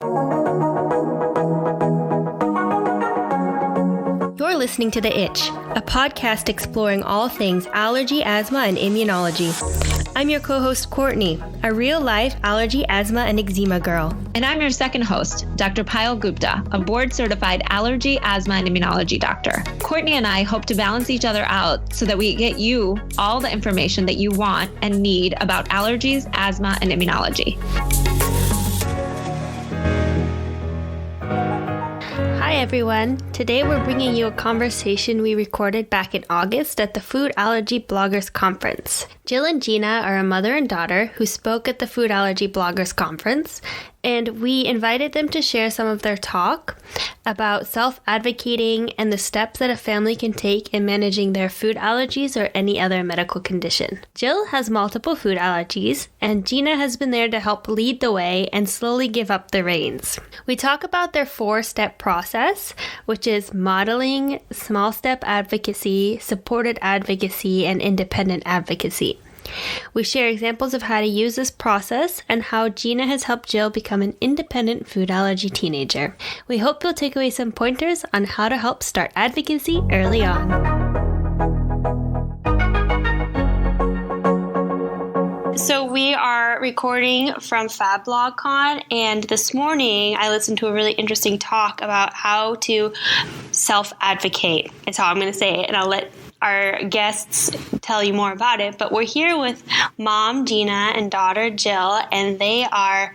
You're listening to The Itch, a podcast exploring all things allergy, asthma, and immunology. I'm your co-host, Kortney, a real-life allergy, asthma, and eczema girl. And I'm your second host, Dr. Payal Gupta, a board-certified allergy, asthma, and immunology doctor. Kortney and I hope to balance each other out so that we get you all the information that you want and need about allergies, asthma, and immunology. Hi everyone, today we're bringing you a conversation we recorded back in August at the Food Allergy Bloggers Conference. Jill and Gina are a mother and daughter who spoke at the Food Allergy Bloggers Conference, and we invited them to share some of their talk about self-advocating and the steps that a family can take in managing their food allergies or any other medical condition. Jill has multiple food allergies, and Gina has been there to help lead the way and slowly give up the reins. We talk about their 4-step process, which is modeling, small-step advocacy, supported advocacy, and independent advocacy. We share examples of how to use this process and how Gina has helped Jill become an independent food allergy teenager. We hope you'll take away some pointers on how to help start advocacy early on. So we are recording from FabBlogCon, and this morning I listened to a really interesting talk about how to self-advocate. That's how I'm going to say it, and I'll let our guests tell you more about it, but we're here with mom Gina and daughter Jill, and they are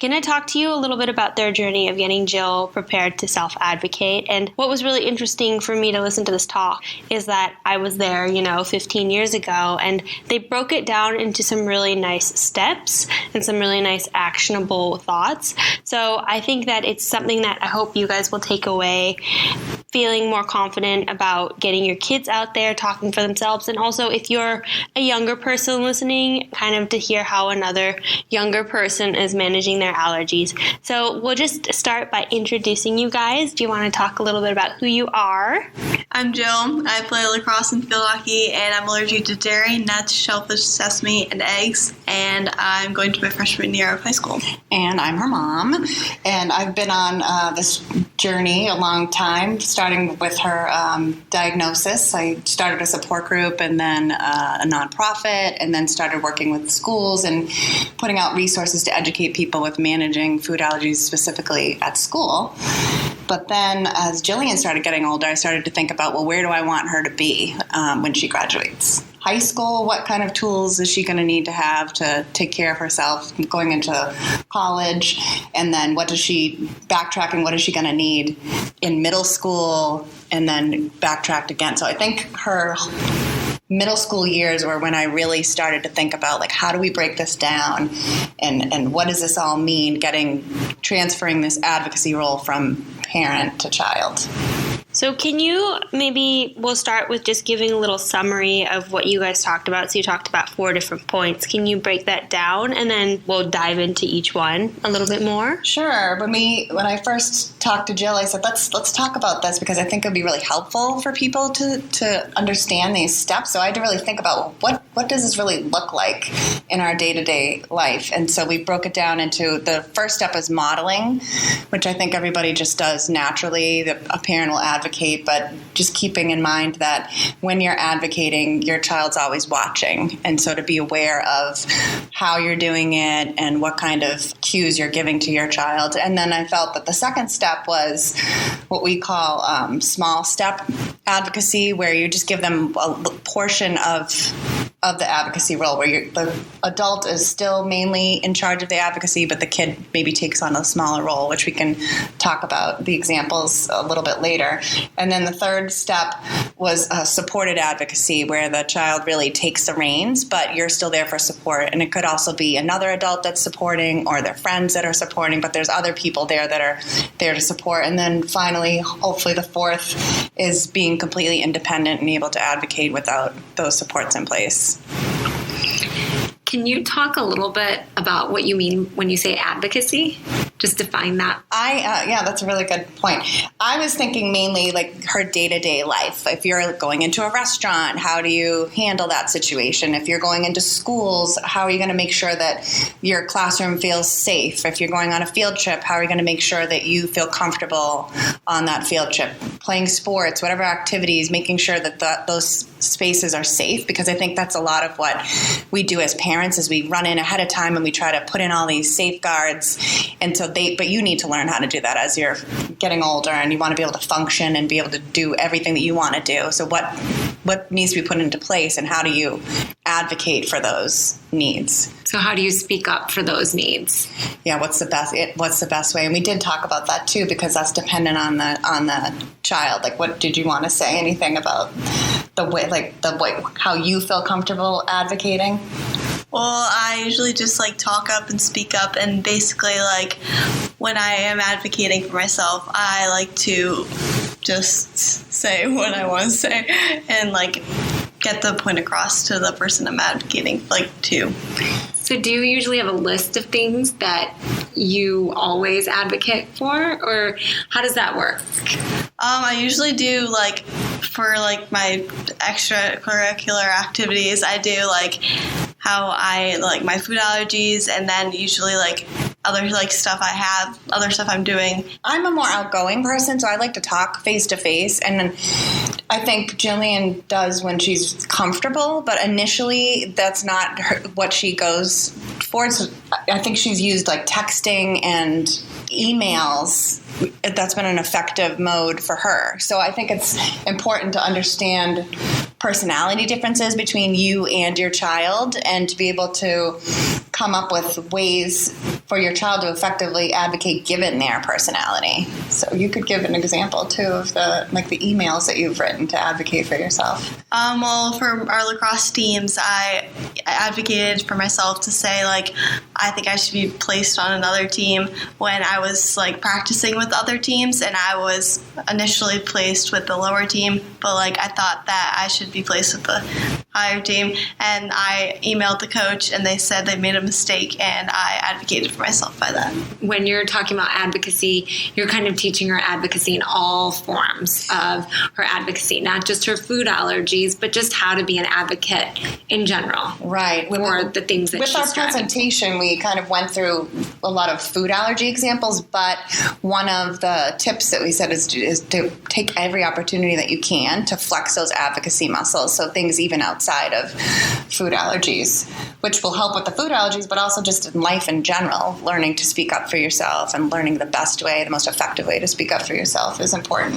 going to talk to you a little bit about their journey of getting Jill prepared to self-advocate. And what was really interesting for me to listen to this talk is that I was there, 15 years ago, and they broke it down into some really nice steps and some really nice actionable thoughts. So I think that it's something that I hope you guys will take away feeling more confident about getting your kids out there talking for themselves, and also if you're a younger person listening, kind of to hear how another younger person is managing their allergies. So we'll just start by introducing you guys. Do you want to talk a little bit about who you are? I'm Jill. I play lacrosse and field hockey, and I'm allergic to dairy, nuts, shellfish, sesame, and eggs, and I'm going to my freshman year of high school. And I'm her mom, and I've been on this journey a long time, starting with her diagnosis. I started a support group and then a nonprofit, and then started working with schools and putting out resources to educate people with managing food allergies specifically at school. But then as Jillian started getting older, I started to think about, well, where do I want her to be when she graduates? High school, what kind of tools is she going to need to have to take care of herself going into college? And then what is she going to need in middle school, and then backtracked again? So I think her middle school years were when I really started to think about, how do we break this down, and what does this all mean, transferring this advocacy role from parent to child. So we'll start with just giving a little summary of what you guys talked about. So you talked about 4 different points. Can you break that down, and then we'll dive into each one a little bit more? Sure. When I first talked to Jill, I said, let's talk about this, because I think it would be really helpful for people to understand these steps. So I had to really think about, what does this really look like in our day-to-day life? And so we broke it down into, the first step is modeling, which I think everybody just does naturally. A parent will advocate, but just keeping in mind that when you're advocating, your child's always watching. And so to be aware of how you're doing it and what kind of cues you're giving to your child. And then I felt that the second step was what we call small step advocacy, where you just give them a portion of the advocacy role, where the adult is still mainly in charge of the advocacy, but the kid maybe takes on a smaller role, which we can talk about the examples a little bit later. And then the third step was supported advocacy, where the child really takes the reins, but you're still there for support. And it could also be another adult that's supporting, or their friends that are supporting, but there's other people there that are there to support. And then finally, hopefully the fourth is being completely independent and able to advocate without those supports in place. Can you talk a little bit about what you mean when you say advocacy? just define that? Yeah, that's a really good point. I was thinking mainly like her day-to-day life. If you're going into a restaurant, how do you handle that situation? If you're going into schools, how are you going to make sure that your classroom feels safe? If you're going on a field trip, how are you going to make sure that you feel comfortable on that field trip? Playing sports, whatever activities, making sure that those spaces are safe, because I think that's a lot of what we do as parents is we run in ahead of time and we try to put in all these safeguards. And so but you need to learn how to do that as you're getting older and you want to be able to function and be able to do everything that you want to do. So what needs to be put into place, and how do you advocate for those needs? So how do you speak up for those needs? Yeah, what's the best way? And we did talk about that too, because that's dependent on the child. Like, what did you want to say? Anything about the way how you feel comfortable advocating? Well, I usually just talk up and speak up, and basically when I am advocating for myself, I like to just say what I want to say and get the point across to the person I'm advocating to. So do you usually have a list of things that you always advocate for, or how does that work? I usually do for my extracurricular activities, I do how I my food allergies, and then usually other stuff I have, other stuff I'm doing. I'm a more outgoing person, so I like to talk face to face, and then I think Jillian does when she's comfortable, but initially that's not what she goes for. So I think she's used texting and emails. That's been an effective mode for her. So I think it's important to understand personality differences between you and your child, and to be able to come up with ways for your child to effectively advocate given their personality. So you could give an example too of the emails that you've written to advocate for yourself. Well, for our lacrosse teams, I advocated for myself to say I think I should be placed on another team when I was practicing with other teams, and I was initially placed with the lower team, but I thought that I should be placed with the higher team, and I emailed the coach and they said they made a mistake, and I advocated for myself by that. When you're talking about advocacy, you're kind of teaching her advocacy in all forms of her advocacy, not just her food allergies, but just how to be an advocate in general. Right. For the things that she's with our presentation, we kind of went through a lot of food allergy examples, but one of the tips that we said is to take every opportunity that you can to flex those advocacy muscles. So things even outside of food allergies, which will help with the food allergies, but also just in life in general. Learning to speak up for yourself and learning the best way, the most effective way to speak up for yourself is important.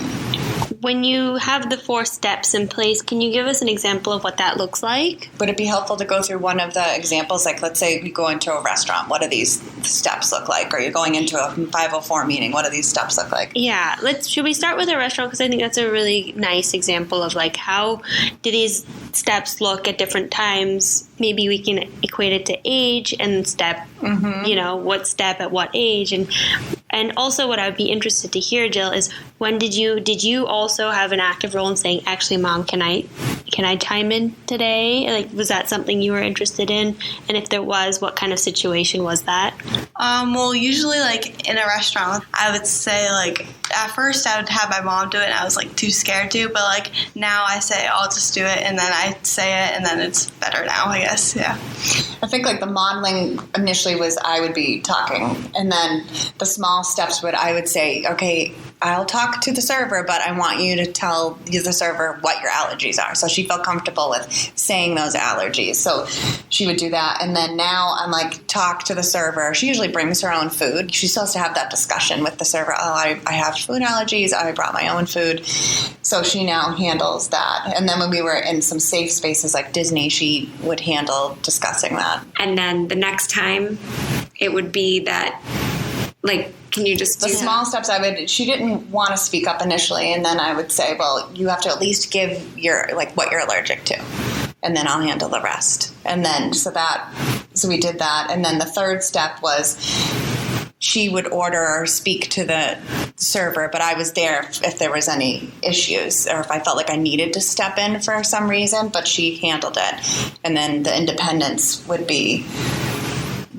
When you have the 4 steps in place, can you give us an example of what that looks like? Would it be helpful to go through one of the examples? Let's say you go into a restaurant. What do these steps look like? Or you're going into a 504 meeting. What do these steps look like? Yeah. Should we start with a restaurant? Because I think that's a really nice example of how do these steps look at different times. Maybe we can equate it to age and step, what step at what age. And also what I would be interested to hear, Jill, is when did you also have an active role in saying, actually, Mom, can I chime in today? Was that something you were interested in? And if there was, what kind of situation was that? Well, usually in a restaurant, I would say at first I would have my mom do it and I was too scared to, but now I say I'll just do it, and then I say it, and then it's better now, I guess. Yeah. I think the modeling initially was I would be talking, and then the small steps I would say, okay, I'll talk to the server, but I want you to tell the server what your allergies are. So she felt comfortable with saying those allergies. So she would do that. And then now I'm talk to the server. She usually brings her own food. She still has to have that discussion with the server. Oh, I have food allergies. I brought my own food. So she now handles that. And then when we were in some safe spaces like Disney, she would handle discussing that. And then the next time it would be that, can you just do the small steps? She didn't want to speak up initially, and then I would say, well, you have to at least give your what you're allergic to, and then I'll handle the rest. And then so we did that, and then the third step was she would order or speak to the server, but I was there if there was any issues or if I felt like I needed to step in for some reason, but she handled it. And then the independence would be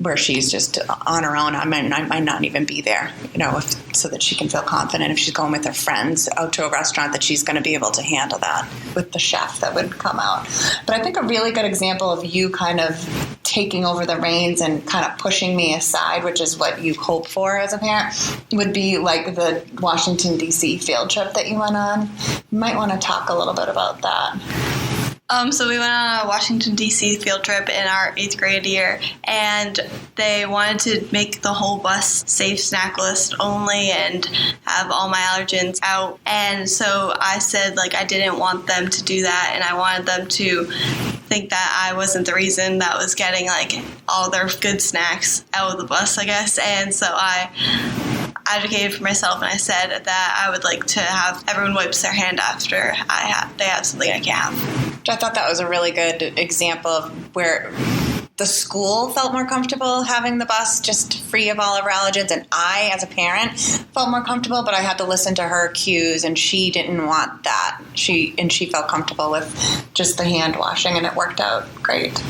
where she's just on her own. I might not even be there, so that she can feel confident if she's going with her friends out to a restaurant that she's going to be able to handle that with the chef that would come out. But I think a really good example of you kind of taking over the reins and kind of pushing me aside, which is what you hope for as a parent, would be like the Washington, D.C. field trip that you went on. You might want to talk a little bit about that. So we went on a Washington, D.C. field trip in our 8th grade year, and they wanted to make the whole bus safe snack list only and have all my allergens out. And so I said, I didn't want them to do that, and I wanted them to think that I wasn't the reason that was getting, all their good snacks out of the bus, I guess. And so I advocated for myself, and I said that I would like to have everyone wipes their hand after they have something I can't have. I thought that was a really good example of where the school felt more comfortable having the bus just free of all of her allergens, and I, as a parent, felt more comfortable, but I had to listen to her cues, and she didn't want that. She felt comfortable with just the hand washing, and it worked out great.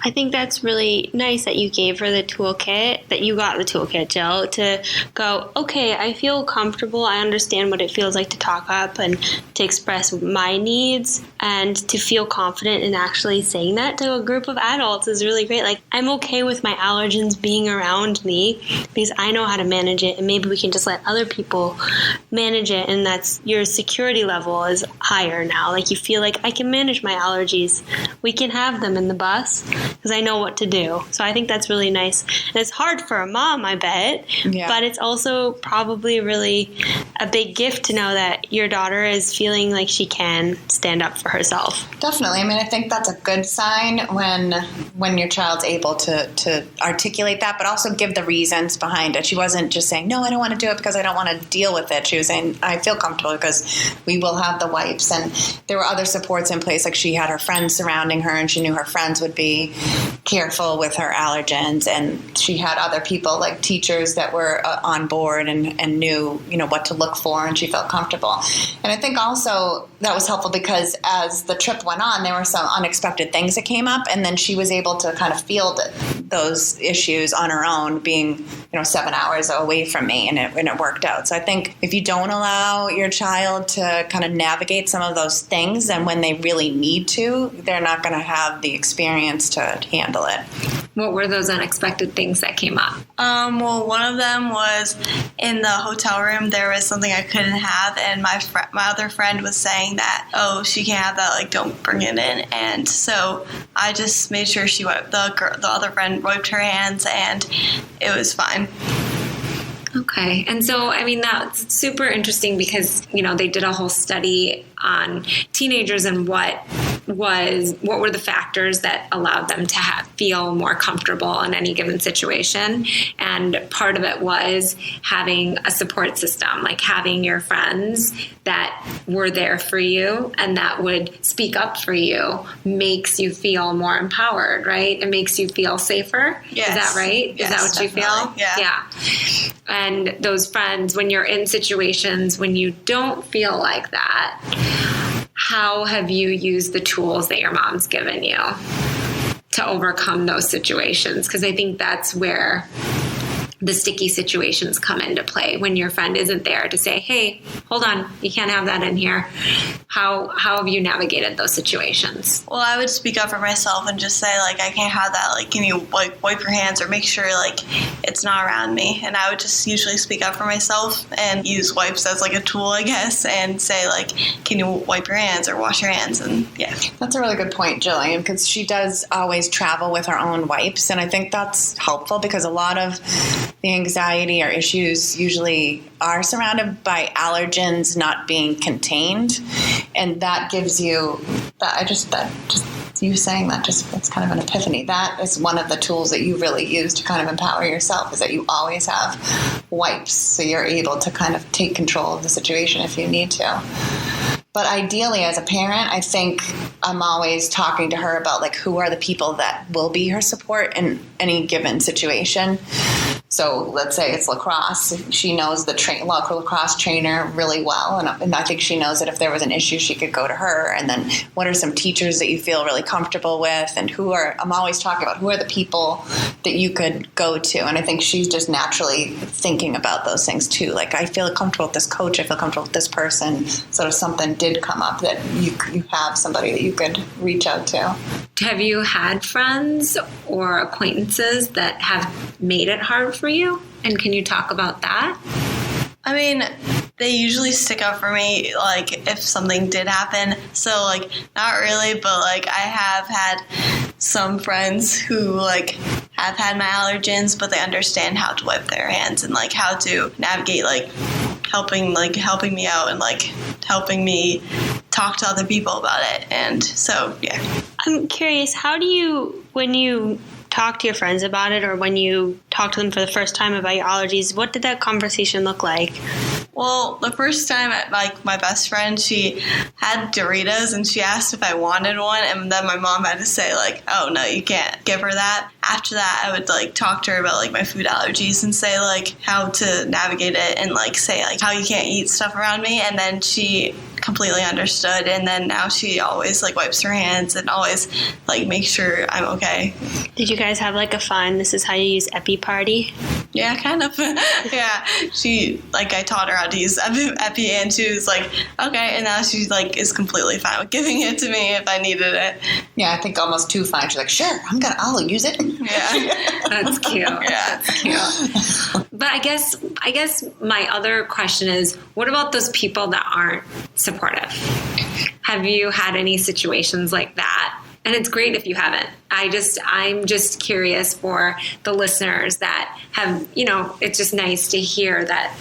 I think that's really nice that you gave her the toolkit, that you got the toolkit, Jill, to go, okay, I feel comfortable. I understand what it feels like to talk up and to express my needs, and to feel confident in actually saying that to a group of adults is really great. I'm okay with my allergens being around me because I know how to manage it, and maybe we can just let other people manage it, and that's your security level is higher now. You feel like I can manage my allergies. We can have them in the bus because I know what to do. So I think that's really nice. And it's hard for a mom, I bet, but it's also probably really a big gift to know that your daughter is feeling like she can stand up for herself. Definitely. I think that's a good sign when your child's able to articulate that, but also give the reasons behind it. She wasn't just saying, no, I don't want to do it because I don't want to deal with it. She was saying, I feel comfortable because we will have the wipes. And there were other supports in place. She had her friends surrounding her, and she knew her friends would be careful with her allergens, and she had other people like teachers that were on board and knew what to look for, and she felt comfortable. And I think also that was helpful because as the trip went on, there were some unexpected things that came up, and then she was able to kind of field those issues on her own, being 7 hours away from me, and it worked out. So I think if you don't allow your child to kind of navigate some of those things, then when they really need to, they're not going to have the experience to handle it. What were those unexpected things that came up? Well, one of them was in the hotel room, there was something I couldn't have, and my other friend was saying that, oh, she can't have that, don't bring it in. And so I just made sure she wiped, the other friend wiped her hands, and it was fine. Okay. And so, that's super interesting because, they did a whole study on teenagers and what were the factors that allowed them to feel more comfortable in any given situation. And part of it was having a support system, having your friends that were there for you and that would speak up for you makes you feel more empowered, right? It makes you feel safer. Yes. Is that right? Yes, is that what definitely. You feel? Yeah. And those friends, when you're in situations when you don't feel like that, how have you used the tools that your mom's given you to overcome those situations? Because I think that's where the sticky situations come into play when your friend isn't there to say, hey, hold on, you can't have that in here. How have you navigated those situations? Well, I would speak up for myself and just say, I can't have that. Can you wipe your hands or make sure it's not around me? And I would just usually speak up for myself and use wipes as a tool, I guess, and say can you wipe your hands or wash your hands? And yeah. That's a really good point, Jillian, because she does always travel with her own wipes. And I think that's helpful because a lot of the anxiety or issues usually are surrounded by allergens not being contained, and that gives you you saying that it's kind of an epiphany. That is one of the tools that you really use to kind of empower yourself, is that you always have wipes, so you're able to kind of take control of the situation if you need to. But ideally, as a parent, I think I'm always talking to her about who are the people that will be her support in any given situation. So let's say it's lacrosse. She knows the lacrosse trainer really well, and I think she knows that if there was an issue, she could go to her. And then what are some teachers that you feel really comfortable with, and I'm always talking about who are the people that you could go to. And I think she's just naturally thinking about those things too. Like, I feel comfortable with this coach, I feel comfortable with this person. So if something did come up, that you have somebody that you could reach out to. Have you had friends or acquaintances that have made it hard for you? And can you talk about that? I mean, they usually stick up for me, like, if something did happen. So, like, not really, but, like, I have had some friends who, like, have had my allergens, but they understand how to wipe their hands and, like, how to navigate, like, helping me out and, like, helping me talk to other people about it. And so, yeah. I'm curious, how do you, when you talk to your friends about it, or when you talk to them for the first time about your allergies, what did that conversation look like? Well, the first time, like, my best friend, she had Doritos, and she asked if I wanted one, and then my mom had to say, like, oh, no, you can't give her that. After that, I would, like, talk to her about, like, my food allergies and say, like, how to navigate it and, like, say, like, how you can't eat stuff around me, and then she completely understood, and then now she always, like, wipes her hands and always, like, makes sure I'm okay. Did you guys have, like, a fun, this is how you use Epi party? Yeah, kind of. Yeah, she, like, I taught her how to use Epi, and she was like, okay, and now she, like, is completely fine with giving it to me if I needed it. Yeah, I think almost too fine. She's like, sure, I'll use it. Yeah. That's cute. Yeah. That's cute. But I guess my other question is, what about those people that aren't supportive? Have you had any situations like that? And it's great if you haven't. I'm just curious for the listeners that have, it's just nice to hear that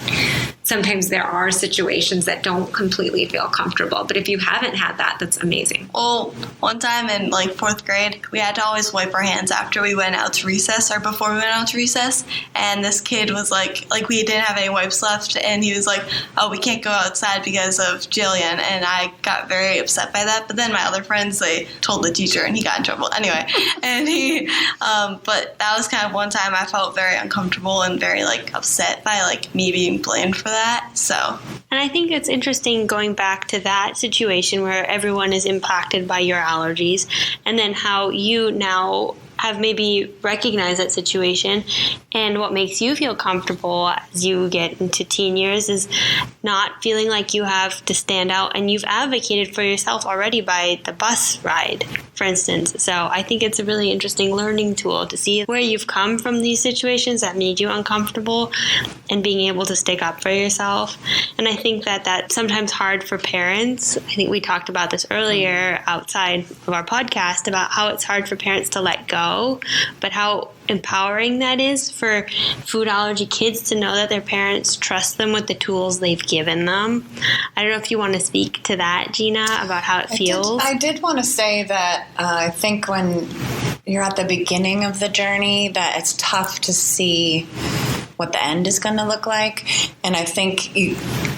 sometimes there are situations that don't completely feel comfortable. But if you haven't had that, that's amazing. Well, one time in, like, 4th grade, we had to always wipe our hands after we went out to recess or before we went out to recess. And this kid was like we didn't have any wipes left. And he was like, oh, we can't go outside because of Jillian. And I got very upset by that. But then my other friends, they told the teacher and he got in trouble. Anyway, and but that was kind of one time I felt very uncomfortable and very, like, upset by, like, me being blamed for that. So. And I think it's interesting going back to that situation where everyone is impacted by your allergies, and then how you now have maybe recognized that situation, and what makes you feel comfortable as you get into teen years is not feeling like you have to stand out, and you've advocated for yourself already by the bus ride, for instance. So I think it's a really interesting learning tool to see where you've come from these situations that made you uncomfortable and being able to stick up for yourself. And I think that that's sometimes hard for parents. I think we talked about this earlier outside of our podcast about how it's hard for parents to let go, but how empowering that is for food allergy kids to know that their parents trust them with the tools they've given them. I don't know if you want to speak to that, Gina, about how it feels. I did want to say that I think when you're at the beginning of the journey that it's tough to see what the end is going to look like. And I think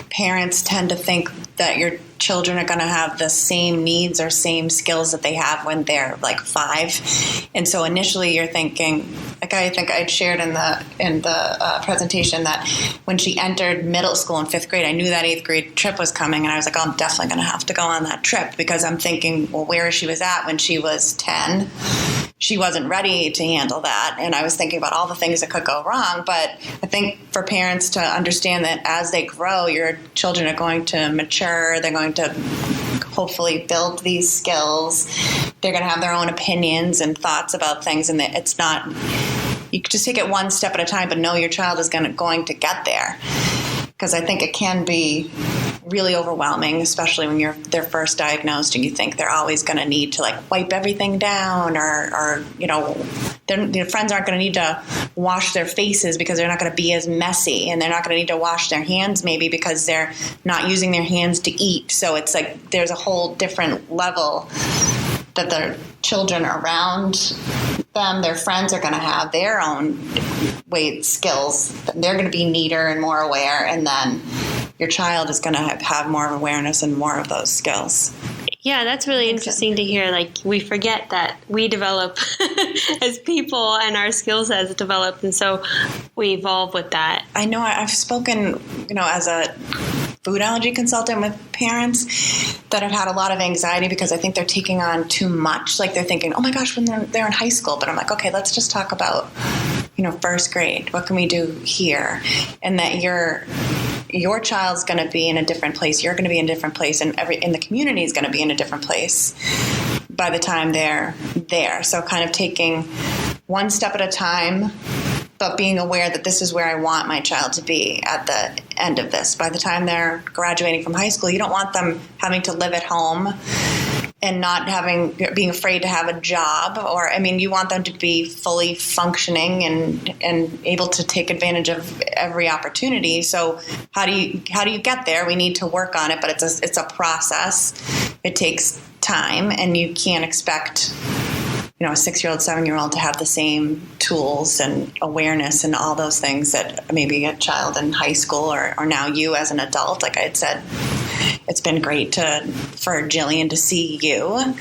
parents tend to think that your children are going to have the same needs or same skills that they have when they're like 5. And so initially you're thinking, like I think I'd shared in the presentation that when she entered middle school in 5th grade, I knew that 8th grade trip was coming, and I was like, oh, I'm definitely going to have to go on that trip, because I'm thinking, well, where she was at when she was 10, she wasn't ready to handle that. And I was thinking about all the things that could go wrong. But I think for parents to understand that as they grow, your children are going to mature, they're going to hopefully build these skills, they're going to have their own opinions and thoughts about things, and that it's not, you just take it one step at a time, but know your child is going to get there. Because I think it can be really overwhelming, especially when they're first diagnosed and you think they're always going to need to like wipe everything down, or their friends aren't going to need to wash their faces because they're not going to be as messy, and they're not going to need to wash their hands maybe because they're not using their hands to eat. So it's like there's a whole different level that their children around them, their friends are going to have their own skills. They're going to be neater and more aware, and then your child is going to have more awareness and more of those skills. Yeah, that's really interesting to hear. Like, we forget that we develop as people and our skill sets develop, and so we evolve with that. I know I've spoken, as a food allergy consultant with parents that have had a lot of anxiety because I think they're taking on too much. Like, they're thinking, oh my gosh, when they're in high school. But I'm like, okay, let's just talk about, first grade. What can we do here? And that your child's going to be in a different place. You're going to be in a different place, and the community is going to be in a different place by the time they're there. So kind of taking one step at a time, but being aware that this is where I want my child to be at the end of this. By the time they're graduating from high school, you don't want them having to live at home and not being afraid to have a job, you want them to be fully functioning and able to take advantage of every opportunity. So how do you get there? We need to work on it, but it's a process. It takes time, and you can't expect a 6-year-old, 7-year-old to have the same tools and awareness and all those things that maybe a child in high school or now you as an adult. Like I had said, it's been great for Jillian to see you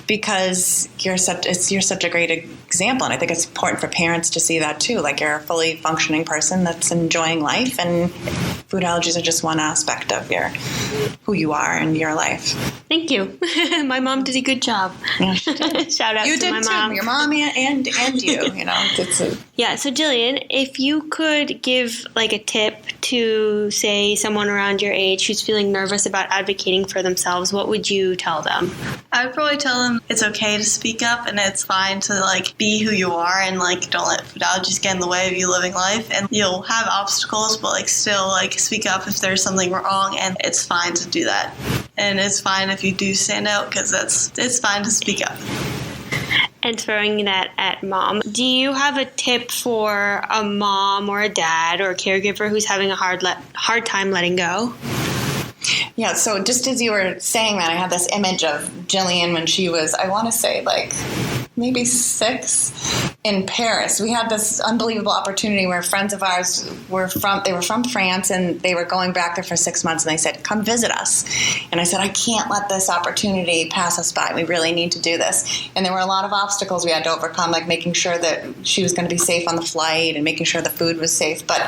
because you're such a great example, and I think it's important for parents to see that too. Like, you're a fully functioning person that's enjoying life, and food allergies are just one aspect of who you are in your life. Thank you. My mom did a good job. Yeah, she did. Shout out to my mom. Your mom and you. Yeah. So Jillian, if you could give like a tip to, say, someone around your age who's feeling nervous about advocating for themselves, what would you tell them? I would probably tell them it's okay to speak up, and it's fine to be who you are, and don't let food allergies get in the way of you living life. And you'll have obstacles, but still speak up if there's something wrong, and it's fine to do that. And it's fine if you do stand out, because it's fine to speak up. And throwing that at mom, do you have a tip for a mom or a dad or a caregiver who's having a hard time letting go? Yeah, so just as you were saying that, I had this image of Jillian when she was, I want to say, maybe 6 in Paris. We had this unbelievable opportunity where friends of ours were from France, and they were going back there for 6 months, and they said, come visit us. And I said, I can't let this opportunity pass us by. We really need to do this. And there were a lot of obstacles we had to overcome, like making sure that she was going to be safe on the flight and making sure the food was safe. But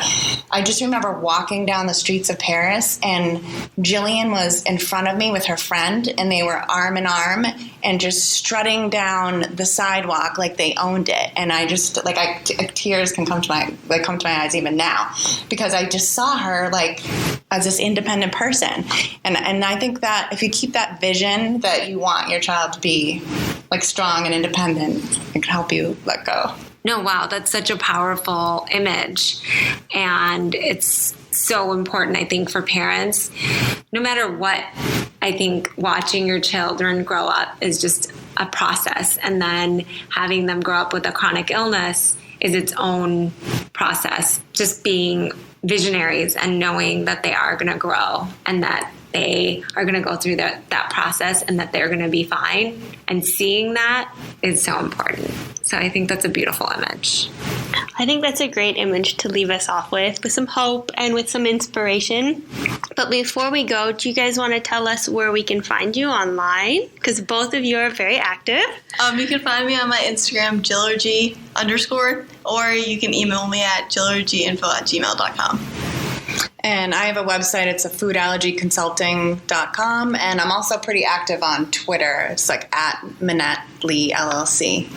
I just remember walking down the streets of Paris, and Jillian was in front of me with her friend, and they were arm in arm and just strutting down the sidewalk like they owned it. And I just tears can come to my eyes even now, because I just saw her as this independent person. And I think that if you keep that vision that you want your child to be strong and independent, it can help you let go. No, wow, that's such a powerful image. And it's so important, I think, for parents. No matter what, I think watching your children grow up is just a process. And then having them grow up with a chronic illness is its own process. Just being visionaries and knowing that they are going to grow and that they are going to go through that process and that they're going to be fine. And seeing that is so important. So I think that's a beautiful image. I think that's a great image to leave us off with some hope and with some inspiration. But before we go, do you guys want to tell us where we can find you online? Because both of you are very active. You can find me on my Instagram, Jillergy_, or you can email me at jillergyinfo@gmail.com. And I have a website. It's foodallergyconsulting.com. And I'm also pretty active on Twitter. It's at Minette Lee LLC.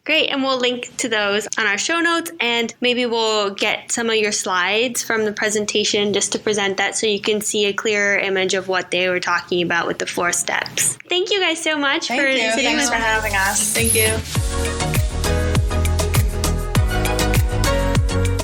Great, and we'll link to those on our show notes, and maybe we'll get some of your slides from the presentation just to present that so you can see a clearer image of what they were talking about with the 4 steps. Thank you guys so much for sitting with us. Thanks for having us. Thank you.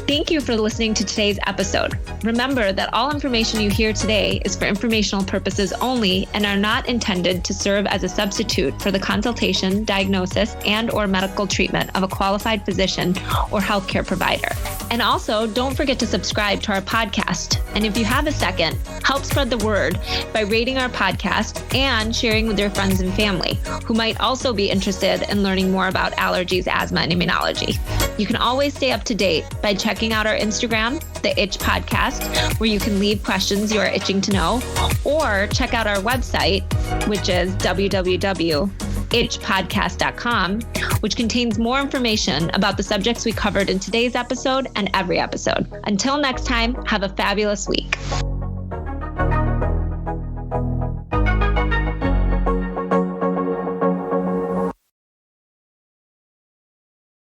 Thank you for listening to today's episode. Remember that all information you hear today is for informational purposes only and are not intended to serve as a substitute for the consultation, diagnosis, and/or medical treatment of a qualified physician or healthcare provider. And also, don't forget to subscribe to our podcast. And if you have a second, Help spread the word by rating our podcast and sharing with your friends and family who might also be interested in learning more about allergies, asthma, and immunology. You can always stay up to date by checking out our Instagram, The Itch Podcast, where you can leave questions you are itching to know, or check out our website, which is www.itchpodcast.com, which contains more information about the subjects we covered in today's episode and every episode. Until next time, have a fabulous week.